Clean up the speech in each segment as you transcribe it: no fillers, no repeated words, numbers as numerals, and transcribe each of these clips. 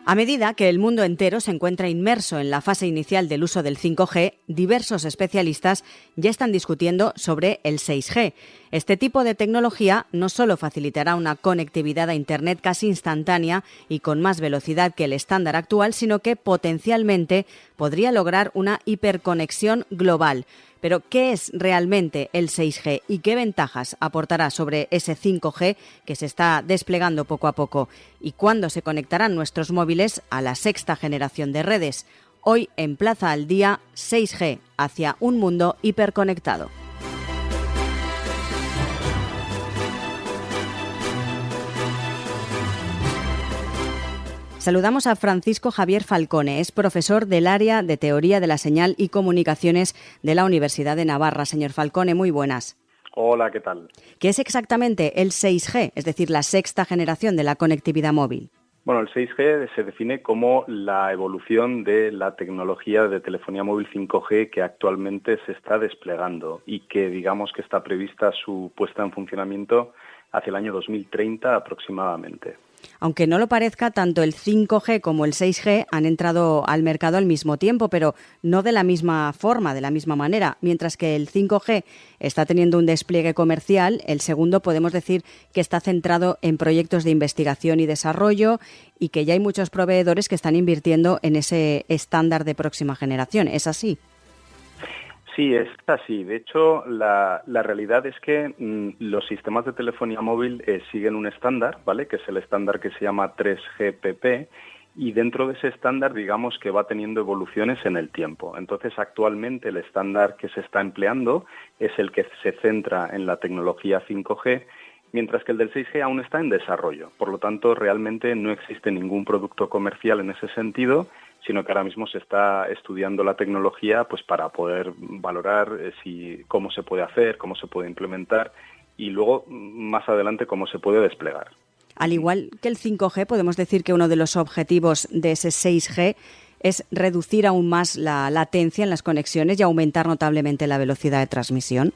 A medida que el mundo entero se encuentra inmerso en la fase inicial del uso del 5G, diversos especialistas ya están discutiendo sobre el 6G. Este tipo de tecnología no solo facilitará una conectividad a Internet casi instantánea y con más velocidad que el estándar actual, sino que potencialmente podría lograr una hiperconexión global. Pero, ¿qué es realmente el 6G y qué ventajas aportará sobre ese 5G que se está desplegando poco a poco? ¿Y cuándo se conectarán nuestros móviles a la sexta generación de redes? Hoy en Plaza al Día, 6G hacia un mundo hiperconectado. Saludamos a Francisco Javier Falcone, es profesor del área de Teoría de la Señal y Comunicaciones de la Universidad de Navarra. Señor Falcone, muy buenas. Hola, ¿qué tal? ¿Qué es exactamente el 6G, es decir, la sexta generación de la conectividad móvil? Bueno, el 6G se define como la evolución de la tecnología de telefonía móvil 5G que actualmente se está desplegando y que digamos que está prevista su puesta en funcionamiento hacia el año 2030 aproximadamente. Aunque no lo parezca, tanto el 5G como el 6G han entrado al mercado al mismo tiempo, pero no de la misma forma, de la misma manera. Mientras que el 5G está teniendo un despliegue comercial, el segundo podemos decir que está centrado en proyectos de investigación y desarrollo y que ya hay muchos proveedores que están invirtiendo en ese estándar de próxima generación. ¿Es así? Sí, es así. De hecho, la realidad es que los sistemas de telefonía móvil siguen un estándar, ¿vale? Que es el estándar que se llama 3GPP, y dentro de ese estándar, digamos que va teniendo evoluciones en el tiempo. Entonces, actualmente el estándar que se está empleando es el que se centra en la tecnología 5G, mientras que el del 6G aún está en desarrollo. Por lo tanto, realmente no existe ningún producto comercial en ese sentido, sino que ahora mismo se está estudiando la tecnología pues para poder valorar cómo se puede hacer, cómo se puede implementar y luego más adelante cómo se puede desplegar. Al igual que el 5G, podemos decir que uno de los objetivos de ese 6G es reducir aún más la latencia en las conexiones y aumentar notablemente la velocidad de transmisión.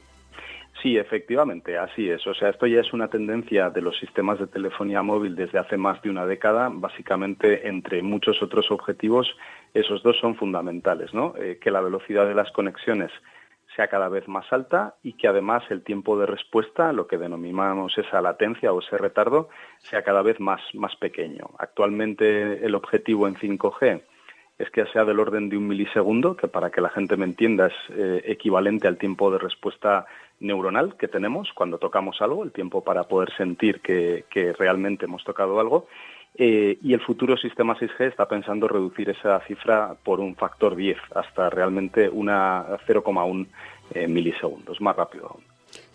Sí, efectivamente, así es. O sea, esto ya es una tendencia de los sistemas de telefonía móvil desde hace más de una década. Básicamente, entre muchos otros objetivos, esos dos son fundamentales, ¿no? Que la velocidad de las conexiones sea cada vez más alta y que además el tiempo de respuesta, lo que denominamos esa latencia o ese retardo, sea cada vez más pequeño. Actualmente el objetivo en 5G es que sea del orden de 1 milisegundo, que para que la gente me entienda es equivalente al tiempo de respuesta neuronal que tenemos cuando tocamos algo, el tiempo para poder sentir que realmente hemos tocado algo. Y el futuro sistema 6G está pensando reducir esa cifra por un factor 10 hasta realmente 0,1 milisegundos, más rápido aún.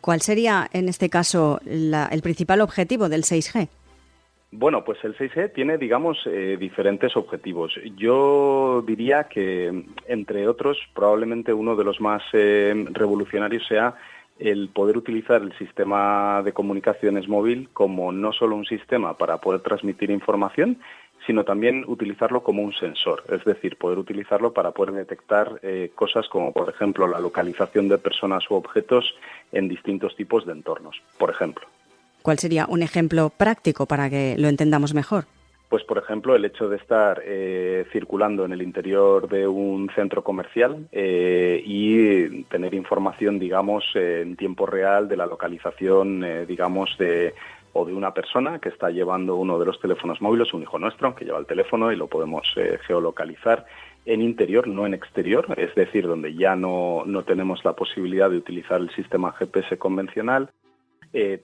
¿Cuál sería, en este caso, el principal objetivo del 6G? Bueno, pues el 6G tiene, digamos, diferentes objetivos. Yo diría que, entre otros, probablemente uno de los más revolucionarios sea el poder utilizar el sistema de comunicaciones móvil como no solo un sistema para poder transmitir información, sino también utilizarlo como un sensor, es decir, poder utilizarlo para poder detectar cosas como, por ejemplo, la localización de personas u objetos en distintos tipos de entornos, por ejemplo. ¿Cuál sería un ejemplo práctico para que lo entendamos mejor? Pues, por ejemplo, el hecho de estar circulando en el interior de un centro comercial y tener información, digamos, en tiempo real de la localización, digamos, de una persona que está llevando uno de los teléfonos móviles, un hijo nuestro, que lleva el teléfono y lo podemos geolocalizar en interior, no en exterior, es decir, donde ya no tenemos la posibilidad de utilizar el sistema GPS convencional.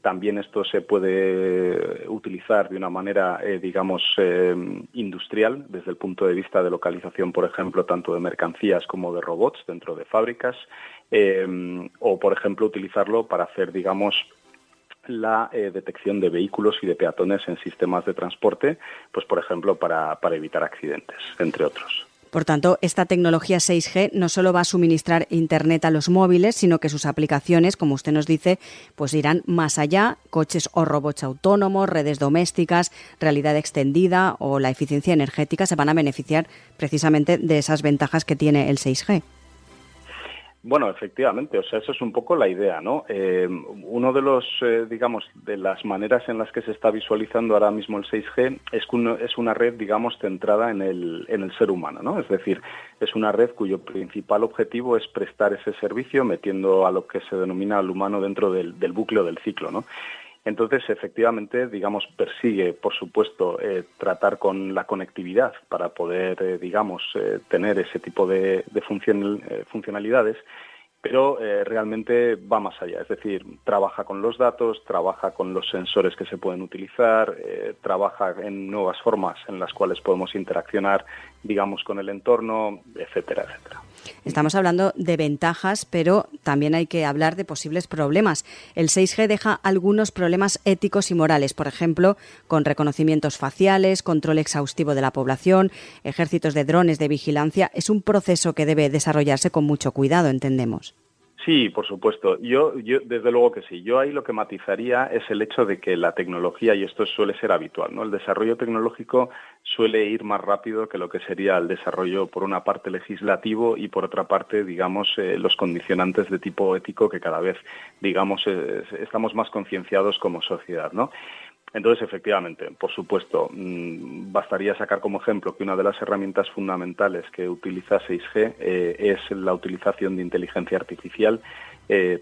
También esto se puede utilizar de una manera, digamos, industrial, desde el punto de vista de localización, por ejemplo, tanto de mercancías como de robots dentro de fábricas, o, por ejemplo, utilizarlo para hacer, digamos, la detección de vehículos y de peatones en sistemas de transporte, pues, por ejemplo, para evitar accidentes, entre otros. Por tanto, esta tecnología 6G no solo va a suministrar Internet a los móviles, sino que sus aplicaciones, como usted nos dice, pues irán más allá, coches o robots autónomos, redes domésticas, realidad extendida o la eficiencia energética se van a beneficiar precisamente de esas ventajas que tiene el 6G. Bueno, efectivamente, o sea, eso es un poco la idea, ¿no? Uno de los, digamos, de las maneras en las que se está visualizando ahora mismo el 6G es una red, digamos, centrada en el ser humano, ¿no? Es decir, es una red cuyo principal objetivo es prestar ese servicio metiendo a lo que se denomina al humano dentro del bucle o del ciclo, ¿no? Entonces, efectivamente, digamos, persigue, por supuesto, tratar con la conectividad para poder, tener ese tipo de funcionalidades, pero realmente va más allá. Es decir, trabaja con los datos, trabaja con los sensores que se pueden utilizar, trabaja en nuevas formas en las cuales podemos interaccionar, digamos, con el entorno, etcétera, etcétera. Estamos hablando de ventajas, pero también hay que hablar de posibles problemas. El 6G deja algunos problemas éticos y morales, por ejemplo, con reconocimientos faciales, control exhaustivo de la población, ejércitos de drones de vigilancia. Es un proceso que debe desarrollarse con mucho cuidado, entendemos. Sí, por supuesto. Yo desde luego que sí. Yo ahí lo que matizaría es el hecho de que la tecnología, y esto suele ser habitual, ¿no? El desarrollo tecnológico suele ir más rápido que lo que sería el desarrollo, por una parte, legislativo y, por otra parte, digamos, los condicionantes de tipo ético que cada vez, digamos, estamos más concienciados como sociedad, ¿no? Entonces, efectivamente, por supuesto, bastaría sacar como ejemplo que una de las herramientas fundamentales que utiliza 6G es la utilización de inteligencia artificial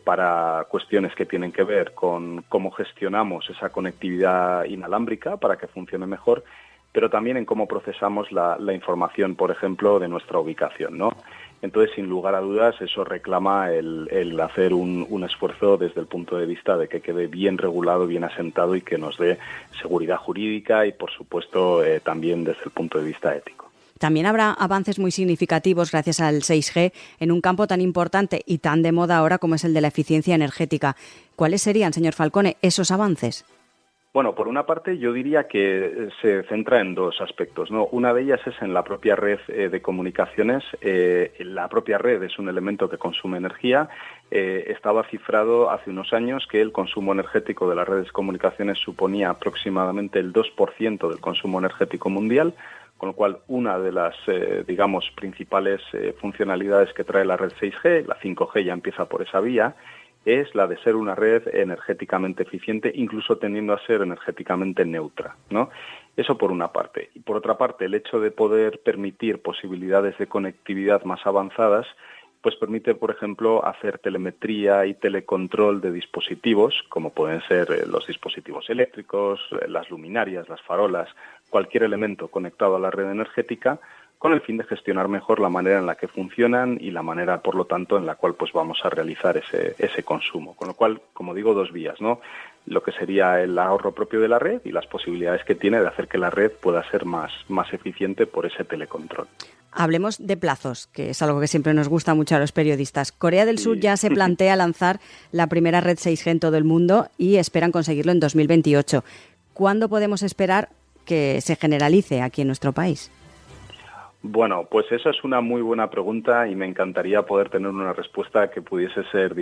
para cuestiones que tienen que ver con cómo gestionamos esa conectividad inalámbrica para que funcione mejor, pero también en cómo procesamos la información, por ejemplo, de nuestra ubicación, ¿no? Entonces, sin lugar a dudas, eso reclama el hacer un esfuerzo desde el punto de vista de que quede bien regulado, bien asentado y que nos dé seguridad jurídica y, por supuesto, también desde el punto de vista ético. También habrá avances muy significativos gracias al 6G en un campo tan importante y tan de moda ahora como es el de la eficiencia energética. ¿Cuáles serían, señor Falcone, esos avances? Bueno, por una parte yo diría que se centra en dos aspectos, ¿no? Una de ellas es en la propia red de comunicaciones. La propia red es un elemento que consume energía. Estaba cifrado hace unos años que el consumo energético de las redes de comunicaciones suponía aproximadamente el 2% del consumo energético mundial, con lo cual una de las, principales funcionalidades que trae la red 6G, la 5G ya empieza por esa vía, es la de ser una red energéticamente eficiente, incluso tendiendo a ser energéticamente neutra, ¿no? Eso por una parte. Y por otra parte, el hecho de poder permitir posibilidades de conectividad más avanzadas, pues permite, por ejemplo, hacer telemetría y telecontrol de dispositivos, como pueden ser los dispositivos eléctricos, las luminarias, las farolas, cualquier elemento conectado a la red energética, con el fin de gestionar mejor la manera en la que funcionan y la manera, por lo tanto, en la cual pues vamos a realizar ese consumo. Con lo cual, como digo, dos vías, ¿no? Lo que sería el ahorro propio de la red y las posibilidades que tiene de hacer que la red pueda ser más eficiente por ese telecontrol. Hablemos de plazos, que es algo que siempre nos gusta mucho a los periodistas. Corea del Sur ya se plantea lanzar la primera red 6G en todo el mundo y esperan conseguirlo en 2028. ¿Cuándo podemos esperar que se generalice aquí en nuestro país? Bueno, pues esa es una muy buena pregunta y me encantaría poder tener una respuesta que pudiese ser,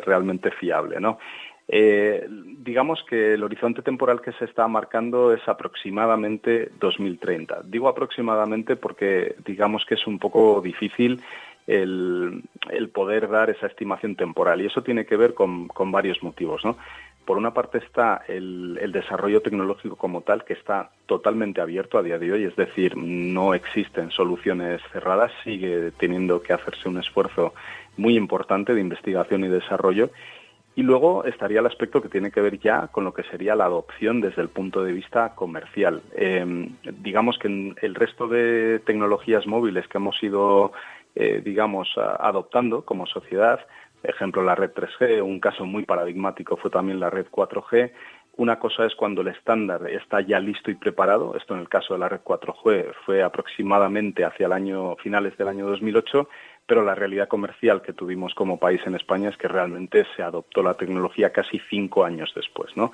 realmente fiable, ¿no? Digamos que el horizonte temporal que se está marcando es aproximadamente 2030. Digo aproximadamente porque digamos que es un poco difícil el poder dar esa estimación temporal y eso tiene que ver con varios motivos, ¿no? Por una parte está el desarrollo tecnológico como tal, que está totalmente abierto a día de hoy, es decir, no existen soluciones cerradas, sigue teniendo que hacerse un esfuerzo muy importante de investigación y desarrollo. Y luego estaría el aspecto que tiene que ver ya con lo que sería la adopción desde el punto de vista comercial. Digamos que en el resto de tecnologías móviles que hemos ido, adoptando como sociedad, ejemplo la red 3G, un caso muy paradigmático fue también la red 4G. Una cosa es cuando el estándar está ya listo y preparado, esto en el caso de la red 4G fue aproximadamente hacia finales del año 2008, pero la realidad comercial que tuvimos como país en España es que realmente se adoptó la tecnología casi 5 años después, ¿no?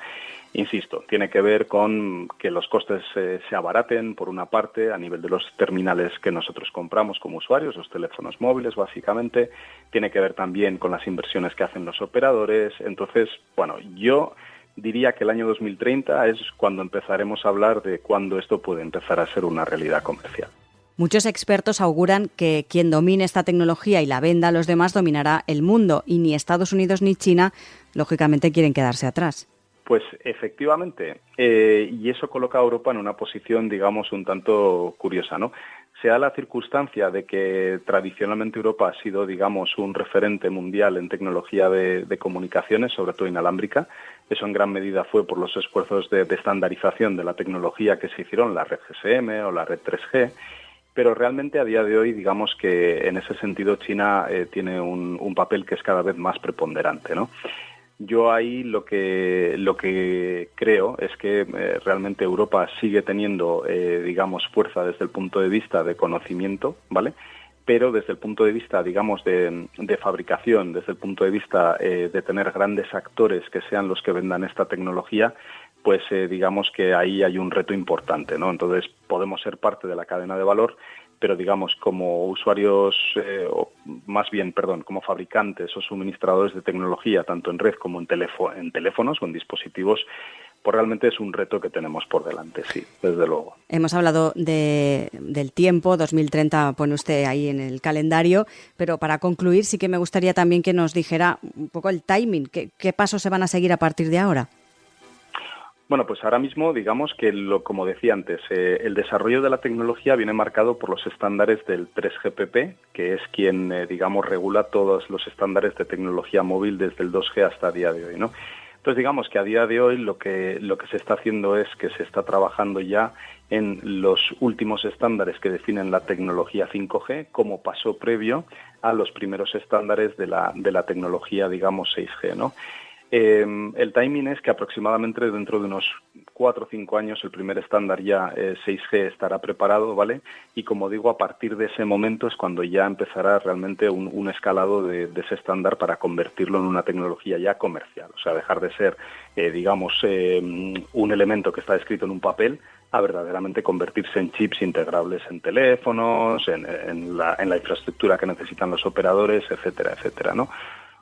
Insisto, tiene que ver con que los costes se abaraten, por una parte, a nivel de los terminales que nosotros compramos como usuarios, los teléfonos móviles, básicamente. Tiene que ver también con las inversiones que hacen los operadores. Entonces, bueno, yo diría que el año 2030 es cuando empezaremos a hablar de cuándo esto puede empezar a ser una realidad comercial. Muchos expertos auguran que quien domine esta tecnología y la venda a los demás dominará el mundo, y ni Estados Unidos ni China, lógicamente, quieren quedarse atrás. Pues efectivamente, y eso coloca a Europa en una posición, digamos, un tanto curiosa, ¿no? Se da la circunstancia de que tradicionalmente Europa ha sido, digamos, un referente mundial en tecnología de comunicaciones, sobre todo inalámbrica. Eso en gran medida fue por los esfuerzos de estandarización de la tecnología que se hicieron, la red GSM o la red 3G. Pero realmente a día de hoy, digamos que en ese sentido China tiene un papel que es cada vez más preponderante, ¿no? Yo ahí lo que creo es que realmente Europa sigue teniendo, digamos, fuerza desde el punto de vista de conocimiento, ¿vale? Pero desde el punto de vista, digamos, de fabricación, desde el punto de vista de tener grandes actores que sean los que vendan esta tecnología, pues digamos que ahí hay un reto importante, ¿no? Entonces podemos ser parte de la cadena de valor, pero digamos como usuarios, como fabricantes o suministradores de tecnología, tanto en red como en teléfonos o en dispositivos, pues realmente es un reto que tenemos por delante, sí, desde luego. Hemos hablado del tiempo, 2030 pone usted ahí en el calendario, pero para concluir sí que me gustaría también que nos dijera un poco el timing, qué pasos se van a seguir a partir de ahora. Bueno, pues ahora mismo, digamos que, como decía antes, el desarrollo de la tecnología viene marcado por los estándares del 3GPP, que es quien, digamos, regula todos los estándares de tecnología móvil desde el 2G hasta el día de hoy, ¿no? Entonces, digamos que a día de hoy lo que se está haciendo es que se está trabajando ya en los últimos estándares que definen la tecnología 5G como paso previo a los primeros estándares de la tecnología, digamos, 6G, ¿no? El timing es que aproximadamente dentro de unos 4 o 5 años el primer estándar ya 6G estará preparado, ¿vale? Y como digo, a partir de ese momento es cuando ya empezará realmente un escalado de ese estándar para convertirlo en una tecnología ya comercial. O sea, dejar de ser, un elemento que está escrito en un papel a verdaderamente convertirse en chips integrables en teléfonos, en la infraestructura que necesitan los operadores, etcétera, etcétera, ¿no?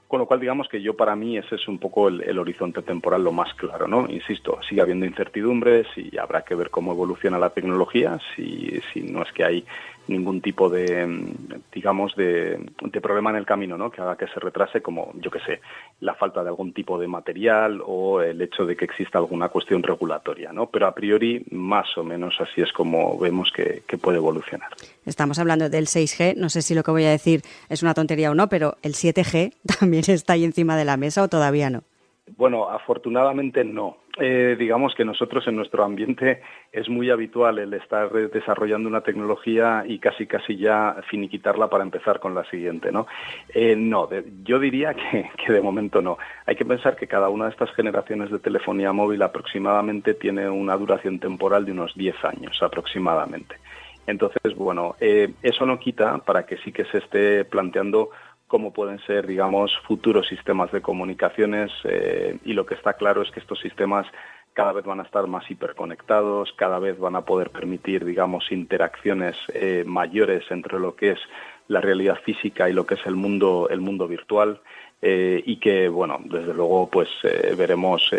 Con lo cual, digamos que para mí ese es un poco el horizonte temporal lo más claro, ¿no? Insisto, sigue habiendo incertidumbres y habrá que ver cómo evoluciona la tecnología, si no es que hay ningún tipo de problema en el camino, ¿no? Que haga que se retrase, como, yo qué sé, la falta de algún tipo de material o el hecho de que exista alguna cuestión regulatoria, ¿no? Pero a priori, más o menos así es como vemos que puede evolucionar. Estamos hablando del 6G, no sé si lo que voy a decir es una tontería o no, pero ¿el 7G también está ahí encima de la mesa o todavía no? Bueno, afortunadamente no. Digamos que nosotros en nuestro ambiente es muy habitual el estar desarrollando una tecnología y casi ya finiquitarla para empezar con la siguiente, ¿no? Yo diría que de momento no. Hay que pensar que cada una de estas generaciones de telefonía móvil aproximadamente tiene una duración temporal de unos 10 años aproximadamente. Entonces, bueno, eso no quita para que sí que se esté planteando cómo pueden ser, digamos, futuros sistemas de comunicaciones, y lo que está claro es que estos sistemas cada vez van a estar más hiperconectados, cada vez van a poder permitir, digamos, interacciones mayores entre lo que es la realidad física y lo que es el mundo virtual, y que, bueno, desde luego, pues veremos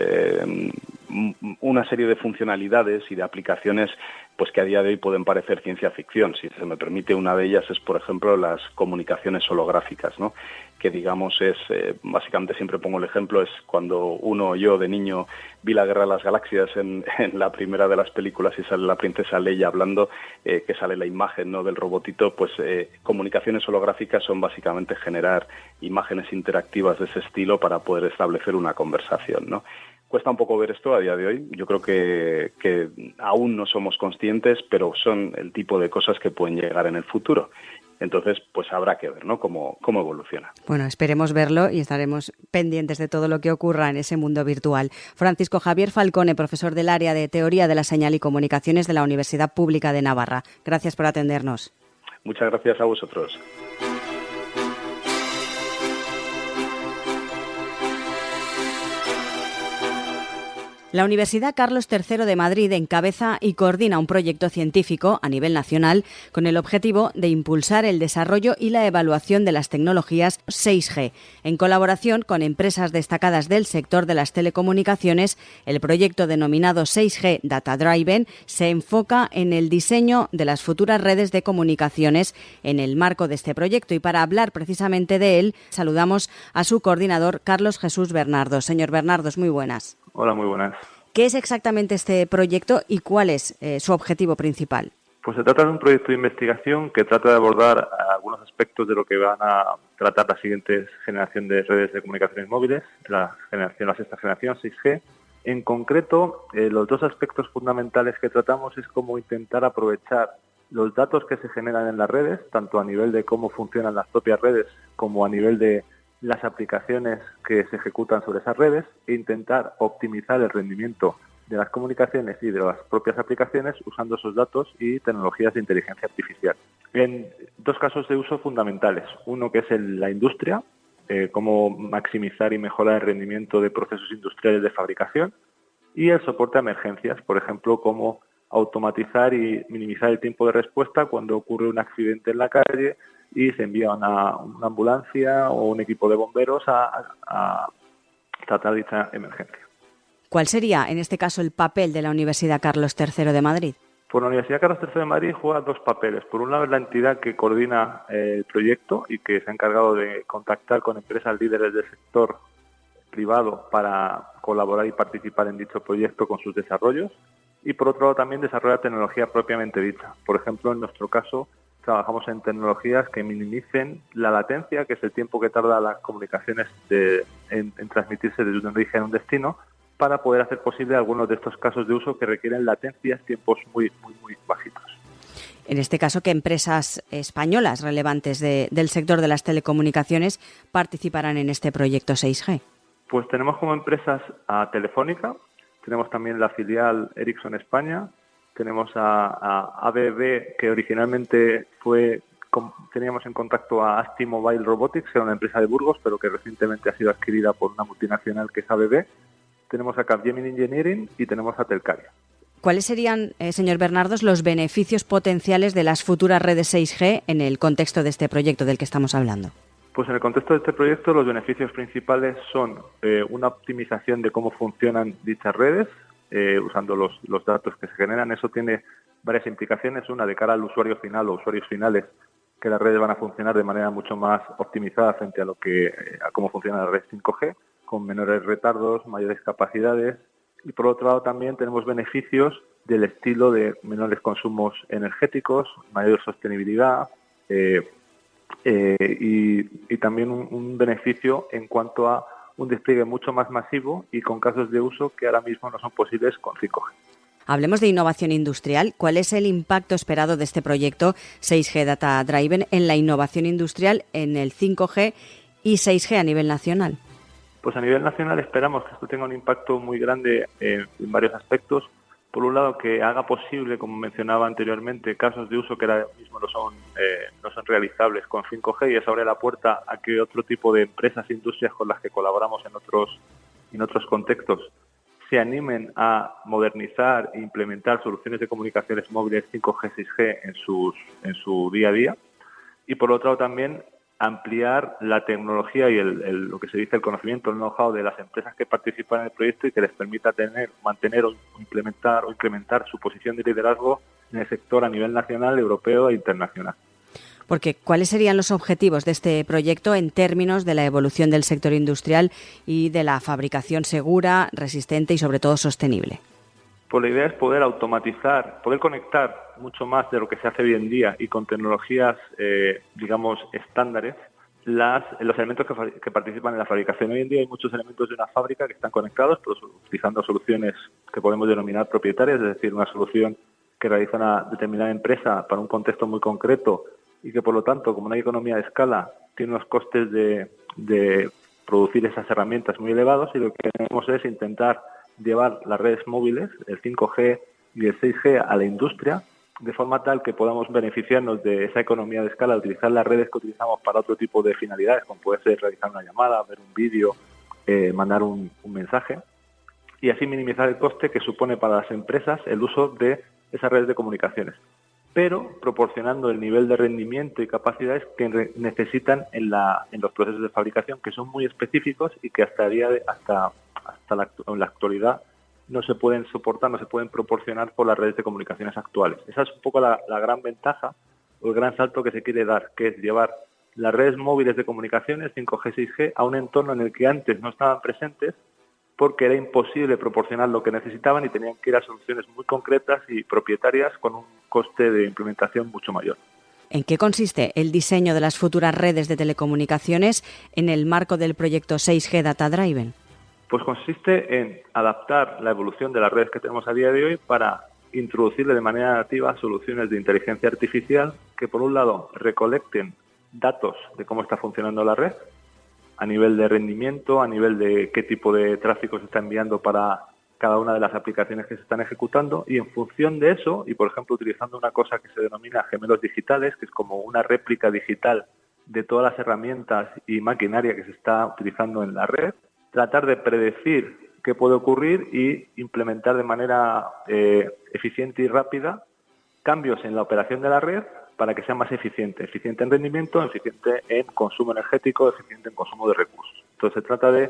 una serie de funcionalidades y de aplicaciones pues que a día de hoy pueden parecer ciencia ficción. Si se me permite, una de ellas es, por ejemplo, las comunicaciones holográficas, ¿no? Que, digamos, es, básicamente siempre pongo el ejemplo, es cuando yo de niño vi la Guerra de las Galaxias en la primera de las películas y sale la princesa Leia hablando, que sale la imagen, ¿no?, del robotito, pues comunicaciones holográficas son básicamente generar imágenes interactivas de ese estilo para poder establecer una conversación, ¿no? Cuesta un poco ver esto a día de hoy. Yo creo que aún no somos conscientes, pero son el tipo de cosas que pueden llegar en el futuro. Entonces, pues habrá que ver, ¿no?, cómo evoluciona. Bueno, esperemos verlo y estaremos pendientes de todo lo que ocurra en ese mundo virtual. Francisco Javier Falcone, profesor del área de Teoría de la Señal y Comunicaciones de la Universidad Pública de Navarra. Gracias por atendernos. Muchas gracias a vosotros. La Universidad Carlos III de Madrid encabeza y coordina un proyecto científico a nivel nacional con el objetivo de impulsar el desarrollo y la evaluación de las tecnologías 6G. En colaboración con empresas destacadas del sector de las telecomunicaciones, el proyecto denominado 6G Data Driven se enfoca en el diseño de las futuras redes de comunicaciones en el marco de este proyecto. Y para hablar precisamente de él, saludamos a su coordinador, Carlos Jesús Bernardos. Señor Bernardos, muy buenas. Hola, muy buenas. ¿Qué es exactamente este proyecto y cuál es su objetivo principal? Pues se trata de un proyecto de investigación que trata de abordar algunos aspectos de lo que van a tratar la siguiente generación de redes de comunicaciones móviles, la sexta generación, 6G. En concreto, los dos aspectos fundamentales que tratamos es cómo intentar aprovechar los datos que se generan en las redes, tanto a nivel de cómo funcionan las propias redes como a nivel de las aplicaciones que se ejecutan sobre esas redes e intentar optimizar el rendimiento de las comunicaciones y de las propias aplicaciones usando esos datos y tecnologías de inteligencia artificial. En dos casos de uso fundamentales. Uno que es en la industria, cómo maximizar y mejorar el rendimiento de procesos industriales de fabricación, y el soporte a emergencias, por ejemplo, cómo automatizar y minimizar el tiempo de respuesta cuando ocurre un accidente en la calle y se envía una ambulancia o un equipo de bomberos a tratar dicha emergencia. ¿Cuál sería, en este caso, el papel de la Universidad Carlos III de Madrid? Pues la Universidad Carlos III de Madrid juega dos papeles. Por un lado es la entidad que coordina el proyecto y que se ha encargado de contactar con empresas líderes del sector privado para colaborar y participar en dicho proyecto con sus desarrollos. Y por otro lado también desarrolla tecnología propiamente dicha. Por ejemplo, en nuestro caso, trabajamos en tecnologías que minimicen la latencia, que es el tiempo que tarda las comunicaciones en transmitirse desde un origen a un destino, para poder hacer posible algunos de estos casos de uso que requieren latencias, tiempos muy bajitos. En este caso, ¿qué empresas españolas relevantes del sector de las telecomunicaciones participarán en este proyecto 6G? Pues tenemos como empresas a Telefónica, tenemos también la filial Ericsson España, tenemos a ABB, que originalmente teníamos en contacto a Asti Mobile Robotics, que era una empresa de Burgos, pero que recientemente ha sido adquirida por una multinacional que es ABB. Tenemos a Capgemini Engineering y tenemos a Telcaria. ¿Cuáles serían, señor Bernardos, los beneficios potenciales de las futuras redes 6G en el contexto de este proyecto del que estamos hablando? Pues en el contexto de este proyecto los beneficios principales son una optimización de cómo funcionan dichas redes, usando los datos que se generan. Eso tiene varias implicaciones. Una, de cara al usuario final o usuarios finales, que las redes van a funcionar de manera mucho más optimizada frente a cómo funciona la red 5G, con menores retardos, mayores capacidades. Y por otro lado también tenemos beneficios del estilo de menores consumos energéticos, mayor sostenibilidad y también un beneficio en cuanto a un despliegue mucho más masivo y con casos de uso que ahora mismo no son posibles con 5G. Hablemos de innovación industrial. ¿Cuál es el impacto esperado de este proyecto 6G Data Driven en la innovación industrial en el 5G y 6G a nivel nacional? Pues a nivel nacional esperamos que esto tenga un impacto muy grande en varios aspectos. Por un lado, que haga posible, como mencionaba anteriormente, casos de uso que ahora mismo no son realizables con 5G, y eso abre la puerta a que otro tipo de empresas e industrias con las que colaboramos en otros contextos se animen a modernizar e implementar soluciones de comunicaciones móviles 5G, 6G en su día a día. Y por otro lado también ampliar la tecnología y lo que se dice el conocimiento, el know-how de las empresas que participan en el proyecto y que les permita mantener o incrementar su posición de liderazgo en el sector a nivel nacional, europeo e internacional. Porque, ¿cuáles serían los objetivos de este proyecto en términos de la evolución del sector industrial y de la fabricación segura, resistente y sobre todo sostenible? Pues la idea es poder automatizar, poder conectar mucho más de lo que se hace hoy en día y con tecnologías, estándares, los elementos que participan en la fabricación. Hoy en día hay muchos elementos de una fábrica que están conectados, pero utilizando soluciones que podemos denominar propietarias, es decir, una solución que realiza una determinada empresa para un contexto muy concreto y que, por lo tanto, como no hay economía de escala, tiene unos costes de producir esas herramientas muy elevados, y lo que queremos es intentar llevar las redes móviles, el 5G y el 6G, a la industria, de forma tal que podamos beneficiarnos de esa economía de escala, utilizar las redes que utilizamos para otro tipo de finalidades, como puede ser realizar una llamada, ver un vídeo, mandar un mensaje, y así minimizar el coste que supone para las empresas el uso de esas redes de comunicaciones, pero proporcionando el nivel de rendimiento y capacidades que necesitan en los procesos de fabricación, que son muy específicos y que hasta la actualidad no se pueden soportar, no se pueden proporcionar por las redes de comunicaciones actuales. Esa es un poco la gran ventaja o el gran salto que se quiere dar, que es llevar las redes móviles de comunicaciones 5G, 6G a un entorno en el que antes no estaban presentes porque era imposible proporcionar lo que necesitaban y tenían que ir a soluciones muy concretas y propietarias con un coste de implementación mucho mayor. ¿En qué consiste el diseño de las futuras redes de telecomunicaciones en el marco del proyecto 6G Data Driven? Pues consiste en adaptar la evolución de las redes que tenemos a día de hoy para introducirle de manera nativa soluciones de inteligencia artificial que, por un lado, recolecten datos de cómo está funcionando la red, a nivel de rendimiento, a nivel de qué tipo de tráfico se está enviando para cada una de las aplicaciones que se están ejecutando, y en función de eso, y por ejemplo utilizando una cosa que se denomina gemelos digitales, que es como una réplica digital de todas las herramientas y maquinaria que se está utilizando en la red, tratar de predecir qué puede ocurrir y implementar de manera eficiente y rápida cambios en la operación de la red para que sea más eficiente en rendimiento, eficiente en consumo energético, eficiente en consumo de recursos. Entonces se trata de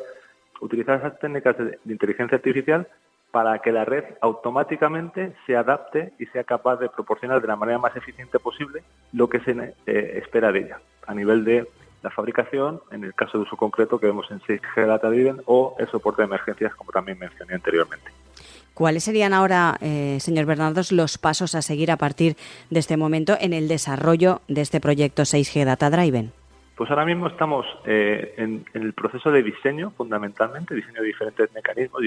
utilizar esas técnicas de inteligencia artificial para que la red automáticamente se adapte y sea capaz de proporcionar de la manera más eficiente posible lo que se espera de ella, a nivel de la fabricación, en el caso de uso concreto que vemos en 6G Data Driven, o el soporte de emergencias, como también mencioné anteriormente. ¿Cuáles serían ahora, señor Bernardos, los pasos a seguir a partir de este momento en el desarrollo de este proyecto 6G Data Driven? Pues ahora mismo estamos en el proceso de diseño, fundamentalmente, diseño de diferentes mecanismos,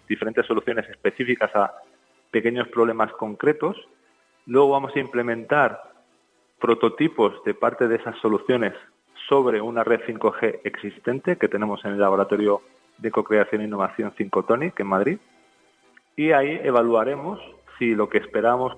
diferentes soluciones específicas a pequeños problemas concretos. Luego vamos a implementar prototipos de parte de esas soluciones sobre una red 5G existente que tenemos en el Laboratorio de Co-Creación e Innovación 5Tonic en Madrid. Y ahí evaluaremos si lo que esperamos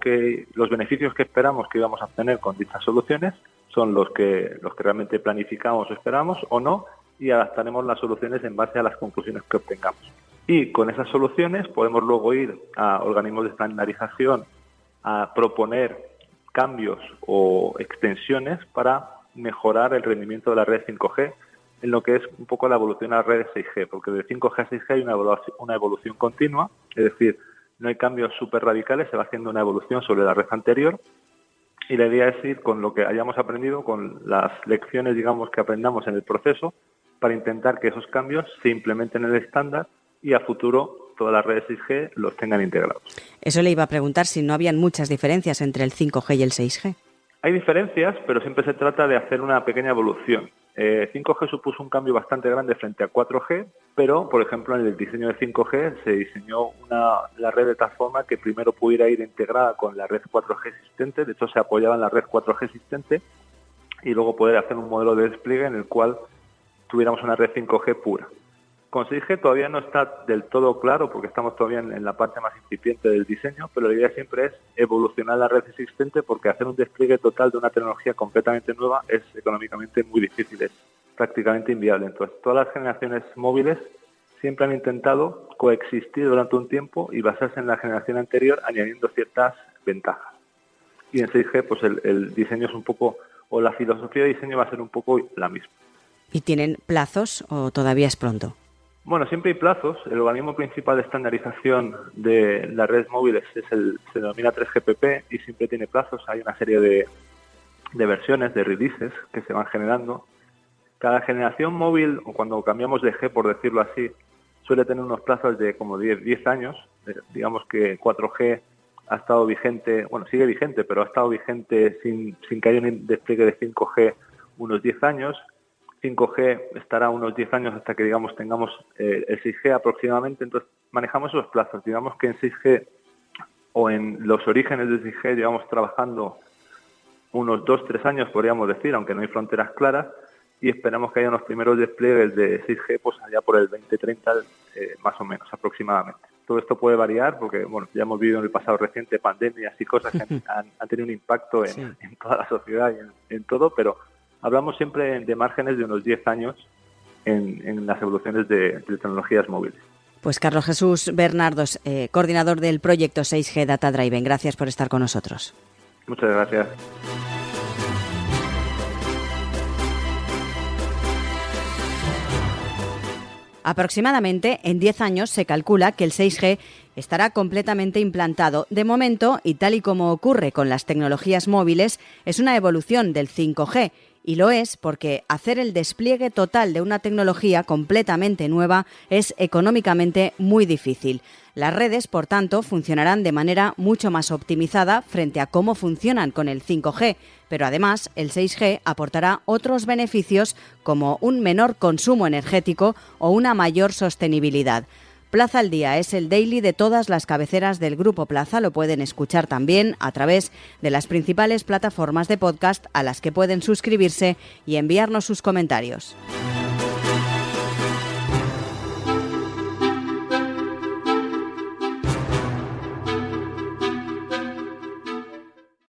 los beneficios que esperamos que íbamos a obtener con dichas soluciones son los que realmente planificamos o esperamos o no, y adaptaremos las soluciones en base a las conclusiones que obtengamos. Y con esas soluciones podemos luego ir a organismos de estandarización a proponer cambios o extensiones para mejorar el rendimiento de la red 5G en lo que es un poco la evolución a las redes 6G, porque de 5G a 6G hay una evolución continua, es decir, no hay cambios súper radicales, se va haciendo una evolución sobre la red anterior, y la idea es ir con lo que hayamos aprendido, con las lecciones, digamos, que aprendamos en el proceso, para intentar que esos cambios se implementen en el estándar y a futuro todas las redes 6G los tengan integrados. Eso le iba a preguntar, si no habían muchas diferencias entre el 5G y el 6G. Hay diferencias, pero siempre se trata de hacer una pequeña evolución. 5G supuso un cambio bastante grande frente a 4G, pero, por ejemplo, en el diseño de 5G se diseñó la red de tal forma que primero pudiera ir integrada con la red 4G existente, de hecho se apoyaba en la red 4G existente, y luego poder hacer un modelo de despliegue en el cual tuviéramos una red 5G pura. Con 6G todavía no está del todo claro porque estamos todavía en la parte más incipiente del diseño, pero la idea siempre es evolucionar la red existente porque hacer un despliegue total de una tecnología completamente nueva es económicamente muy difícil, es prácticamente inviable. Entonces, todas las generaciones móviles siempre han intentado coexistir durante un tiempo y basarse en la generación anterior añadiendo ciertas ventajas. Y en 6G pues el diseño es un poco, o la filosofía de diseño va a ser un poco la misma. ¿Y tienen plazos o todavía es pronto? Bueno, siempre hay plazos. El organismo principal de estandarización de las redes móviles se denomina 3GPP y siempre tiene plazos. Hay una serie de versiones, de releases que se van generando. Cada generación móvil, o cuando cambiamos de G, por decirlo así, suele tener unos plazos de como 10 años. Digamos que 4G ha estado vigente, bueno, sigue vigente, pero ha estado vigente sin que haya un despliegue de 5G unos 10 años. 5G estará unos 10 años hasta que, digamos, tengamos el 6G aproximadamente. Entonces, manejamos esos plazos. Digamos que en 6G o en los orígenes de 6G llevamos trabajando unos 2-3 años, podríamos decir, aunque no hay fronteras claras, y esperamos que haya unos primeros despliegues de 6G pues allá por el 2030, más o menos, aproximadamente. Todo esto puede variar porque, bueno, ya hemos vivido en el pasado reciente pandemias y cosas que han tenido un impacto en toda la sociedad y en todo, pero hablamos siempre de márgenes de unos 10 años en las evoluciones de tecnologías móviles. Pues Carlos Jesús Bernardos, coordinador del proyecto 6G Data Driven, gracias por estar con nosotros. Muchas gracias. Aproximadamente en 10 años se calcula que el 6G estará completamente implantado. De momento, y tal y como ocurre con las tecnologías móviles, es una evolución del 5G. Y lo es porque hacer el despliegue total de una tecnología completamente nueva es económicamente muy difícil. Las redes, por tanto, funcionarán de manera mucho más optimizada frente a cómo funcionan con el 5G, pero además el 6G aportará otros beneficios como un menor consumo energético o una mayor sostenibilidad. Plaza al Día es el daily de todas las cabeceras del Grupo Plaza. Lo pueden escuchar también a través de las principales plataformas de podcast a las que pueden suscribirse y enviarnos sus comentarios.